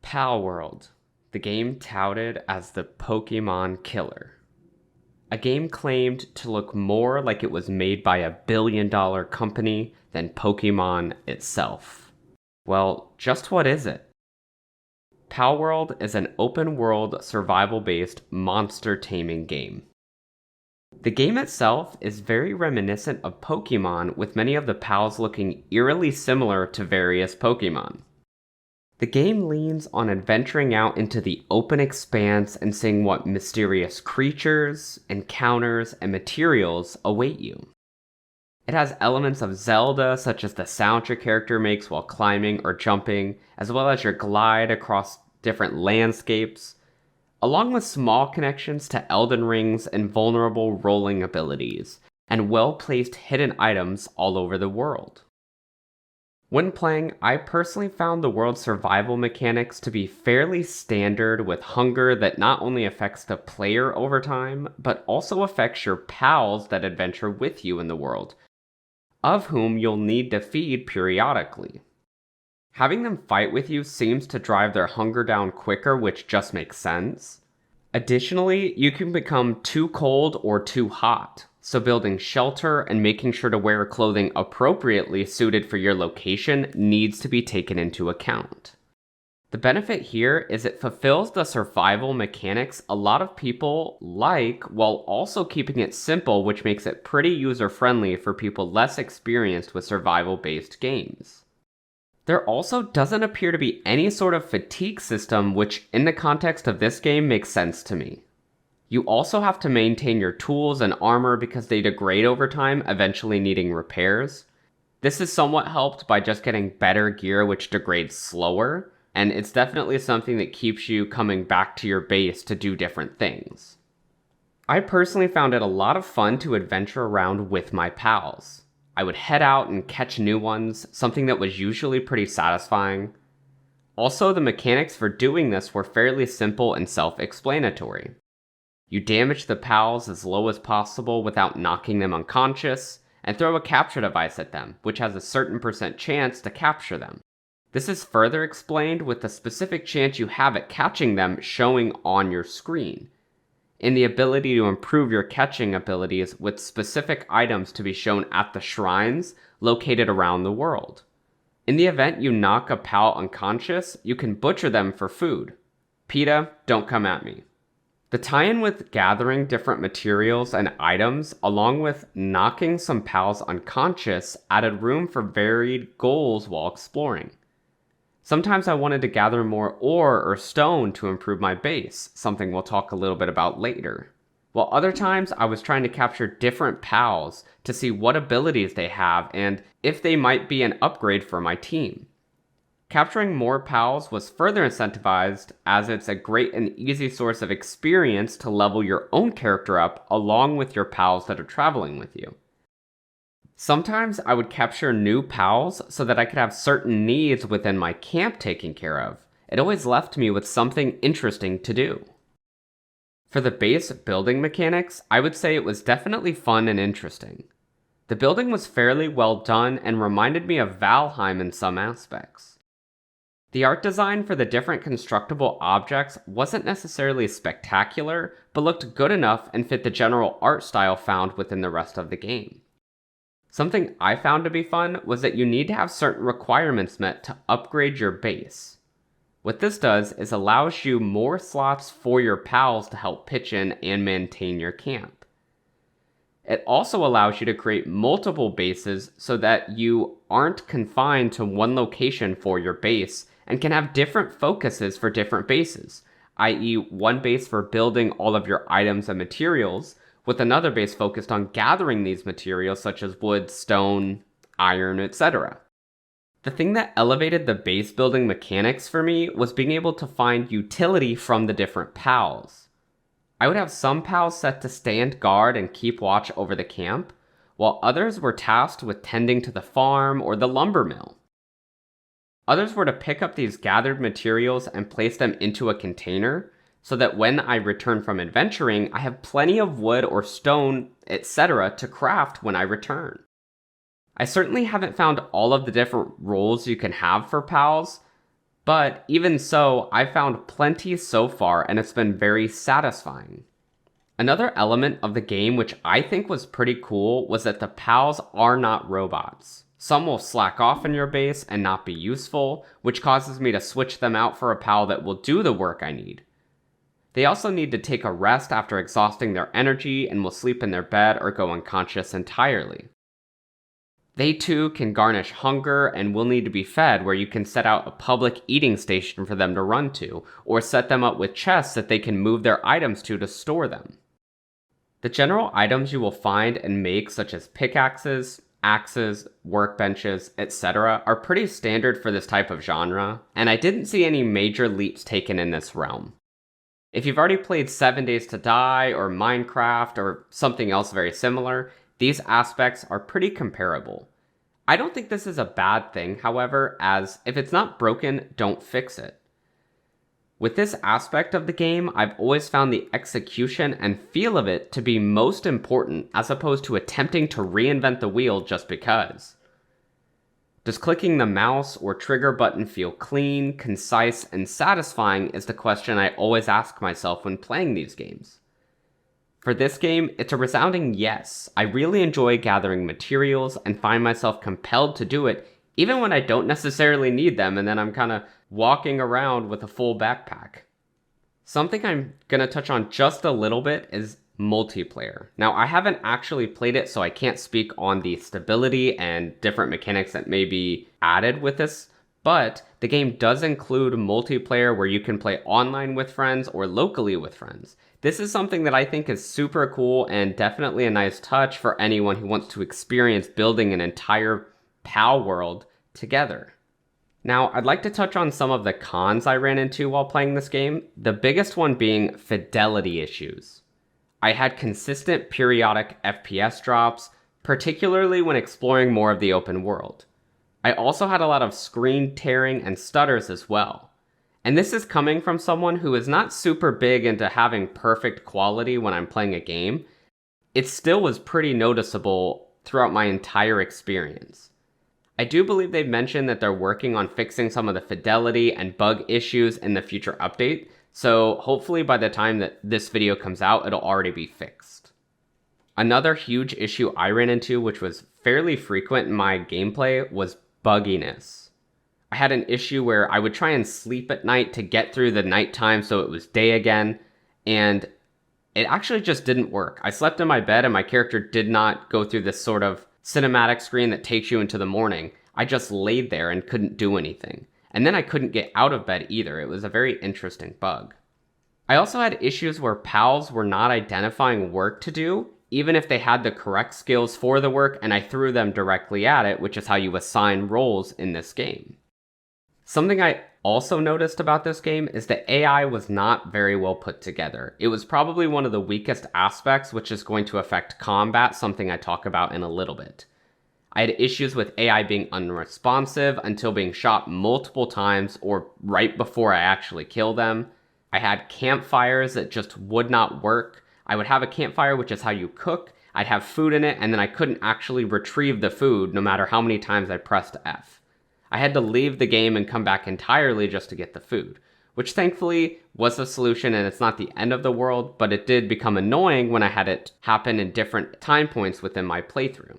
Palworld, the game touted as the Pokemon killer. A game claimed to look more like it was made by a billion-dollar company than Pokemon itself. Well, just what is it? Palworld is an open-world, survival-based monster taming game. The game itself is very reminiscent of Pokemon, with many of the pals looking eerily similar to various Pokemon. The game leans on adventuring out into the open expanse and seeing what mysterious creatures, encounters, and materials await you. It has elements of Zelda, such as the sound your character makes while climbing or jumping, as well as your glide across different landscapes, along with small connections to Elden Ring's invulnerable rolling abilities, and well-placed hidden items all over the world. When playing, I personally found the world's survival mechanics to be fairly standard, with hunger that not only affects the player over time, but also affects your pals that adventure with you in the world, of whom you'll need to feed periodically. Having them fight with you seems to drive their hunger down quicker, which just makes sense. Additionally, you can become too cold or too hot, so building shelter and making sure to wear clothing appropriately suited for your location needs to be taken into account. The benefit here is it fulfills the survival mechanics a lot of people like, while also keeping it simple, which makes it pretty user-friendly for people less experienced with survival-based games. There also doesn't appear to be any sort of fatigue system, which in the context of this game makes sense to me. You also have to maintain your tools and armor because they degrade over time, eventually needing repairs. This is somewhat helped by just getting better gear, which degrades slower, and it's definitely something that keeps you coming back to your base to do different things. I personally found it a lot of fun to adventure around with my pals. I would head out and catch new ones, something that was usually pretty satisfying. Also, the mechanics for doing this were fairly simple and self-explanatory. You damage the pals as low as possible without knocking them unconscious, and throw a capture device at them, which has a certain % chance to capture them. This is further explained with the specific chance you have at catching them showing on your screen, and the ability to improve your catching abilities with specific items to be shown at the shrines located around the world. In the event you knock a pal unconscious, you can butcher them for food. PETA, don't come at me. The tie-in with gathering different materials and items, along with knocking some pals unconscious, added room for varied goals while exploring. Sometimes I wanted to gather more ore or stone to improve my base, something we'll talk a little bit about later. While other times I was trying to capture different pals to see what abilities they have and if they might be an upgrade for my team. Capturing more pals was further incentivized, as it's a great and easy source of experience to level your own character up along with your pals that are traveling with you. Sometimes I would capture new pals so that I could have certain needs within my camp taken care of. It always left me with something interesting to do. For the base building mechanics, I would say it was definitely fun and interesting. The building was fairly well done and reminded me of Valheim in some aspects. The art design for the different constructible objects wasn't necessarily spectacular, but looked good enough and fit the general art style found within the rest of the game. Something I found to be fun was that you need to have certain requirements met to upgrade your base. What this does is allows you more slots for your pals to help pitch in and maintain your camp. It also allows you to create multiple bases so that you aren't confined to one location for your base and can have different focuses for different bases, i.e. one base for building all of your items and materials, with another base focused on gathering these materials such as wood, stone, iron, etc. The thing that elevated the base building mechanics for me was being able to find utility from the different pals. I would have some pals set to stand guard and keep watch over the camp, while others were tasked with tending to the farm or the lumber mill. Others were to pick up these gathered materials and place them into a container, so that when I return from adventuring, I have plenty of wood or stone, etc. to craft when I return. I certainly haven't found all of the different roles you can have for pals, But even so, I've found plenty so far and it's been very satisfying. Another element of the game which I think was pretty cool was that the pals are not robots. Some will slack off in your base and not be useful, which causes me to switch them out for a pal that will do the work I need. They also need to take a rest after exhausting their energy and will sleep in their bed or go unconscious entirely. They too can garnish hunger and will need to be fed, where you can set out a public eating station for them to run to, or set them up with chests that they can move their items to store them. The general items you will find and make, such as pickaxes, axes, workbenches, etc., are pretty standard for this type of genre, and I didn't see any major leaps taken in this realm. If you've already played 7 Days to Die or Minecraft or something else very similar, these aspects are pretty comparable. I don't think this is a bad thing, however, as if it's not broken, don't fix it. With this aspect of the game, I've always found the execution and feel of it to be most important, as opposed to attempting to reinvent the wheel just because. Does clicking the mouse or trigger button feel clean, concise, and satisfying is the question I always ask myself when playing these games. For this game, it's a resounding yes. I really enjoy gathering materials and find myself compelled to do it even when I don't necessarily need them, and then I'm kind of walking around with a full backpack. Something I'm going to touch on just a little bit is multiplayer. Now, I haven't actually played it, so I can't speak on the stability and different mechanics that may be added with this, but the game does include multiplayer where you can play online with friends or locally with friends. This is something that I think is super cool and definitely a nice touch for anyone who wants to experience building an entire Palworld together. Now, I'd like to touch on some of the cons I ran into while playing this game, the biggest one being fidelity issues. I had consistent periodic FPS drops, particularly when exploring more of the open world. I also had a lot of screen tearing and stutters as well. And this is coming from someone who is not super big into having perfect quality when I'm playing a game. It still was pretty noticeable throughout my entire experience. I do believe they've mentioned that they're working on fixing some of the fidelity and bug issues in the future update, so hopefully by the time that this video comes out, it'll already be fixed. Another huge issue I ran into, which was fairly frequent in my gameplay, was bugginess. I had an issue where I would try and sleep at night to get through the nighttime so it was day again, and it actually just didn't work. I slept in my bed and my character did not go through this sort of cinematic screen that takes you into the morning. I just laid there and couldn't do anything. And then I couldn't get out of bed either. It was a very interesting bug. I also had issues where pals were not identifying work to do, even if they had the correct skills for the work and I threw them directly at it, which is how you assign roles in this game. Something I also noticed about this game is that AI was not very well put together. It was probably one of the weakest aspects, which is going to affect combat, something I talk about in a little bit. I had issues with AI being unresponsive until being shot multiple times or right before I actually kill them. I had campfires that just would not work. I would have a campfire, which is how you cook. I'd have food in it, and then I couldn't actually retrieve the food no matter how many times I pressed F. I had to leave the game and come back entirely just to get the food, which thankfully was a solution and it's not the end of the world, but it did become annoying when I had it happen in different time points within my playthrough.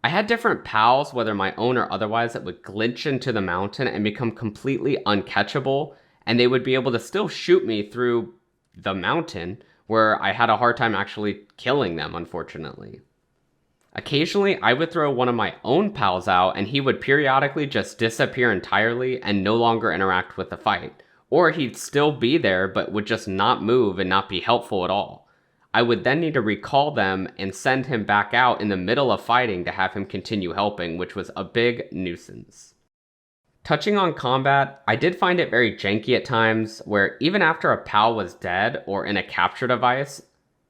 I had different pals, whether my own or otherwise, that would glitch into the mountain and become completely uncatchable, and they would be able to still shoot me through the mountain, where I had a hard time actually killing them, unfortunately. Occasionally, I would throw one of my own pals out and he would periodically just disappear entirely and no longer interact with the fight. Or he'd still be there but would just not move and not be helpful at all. I would then need to recall them and send him back out in the middle of fighting to have him continue helping, which was a big nuisance. Touching on combat, I did find it very janky at times, where even after a pal was dead or in a capture device,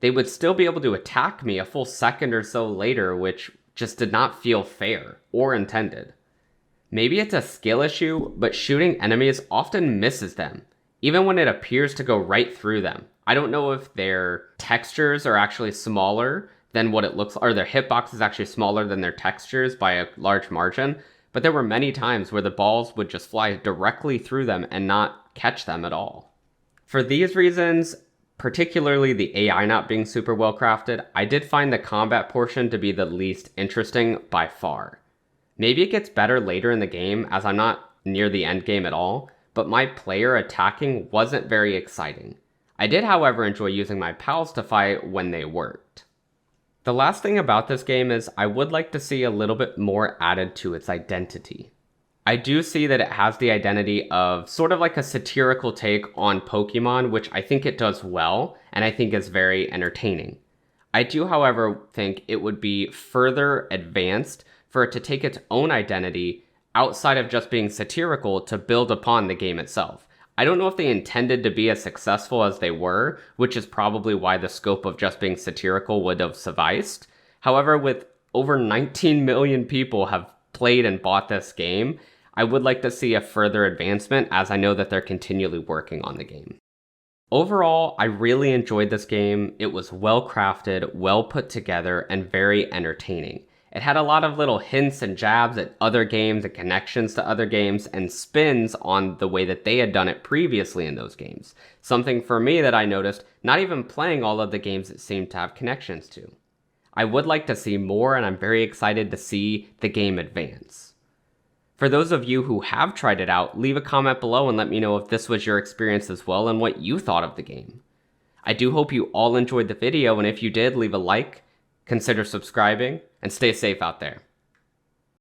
they would still be able to attack me a full second or so later, which just did not feel fair or intended. Maybe it's a skill issue, but shooting enemies often misses them, even when it appears to go right through them. I don't know if their textures are actually smaller than what it looks like, or their hitbox is actually smaller than their textures by a large margin, but there were many times where the balls would just fly directly through them and not catch them at all. For these reasons, particularly the AI not being super well crafted, I did find the combat portion to be the least interesting by far. Maybe it gets better later in the game, as I'm not near the end game at all, but my player attacking wasn't very exciting. I did, however, enjoy using my pals to fight when they worked. The last thing about this game is I would like to see a little bit more added to its identity. I do see that it has the identity of sort of like a satirical take on Pokemon, which I think it does well, and I think is very entertaining. I do, however, think it would be further advanced for it to take its own identity outside of just being satirical to build upon the game itself. I don't know if they intended to be as successful as they were, which is probably why the scope of just being satirical would have sufficed. However, with over 19 million people have played and bought this game, I would like to see a further advancement, as I know that they're continually working on the game. Overall, I really enjoyed this game. It was well crafted, well put together, and very entertaining. It had a lot of little hints and jabs at other games and connections to other games and spins on the way that they had done it previously in those games. Something for me that I noticed, not even playing all of the games it seemed to have connections to. I would like to see more, and I'm very excited to see the game advance. For those of you who have tried it out, leave a comment below and let me know if this was your experience as well and what you thought of the game. I do hope you all enjoyed the video, and if you did, leave a like, consider subscribing, and stay safe out there.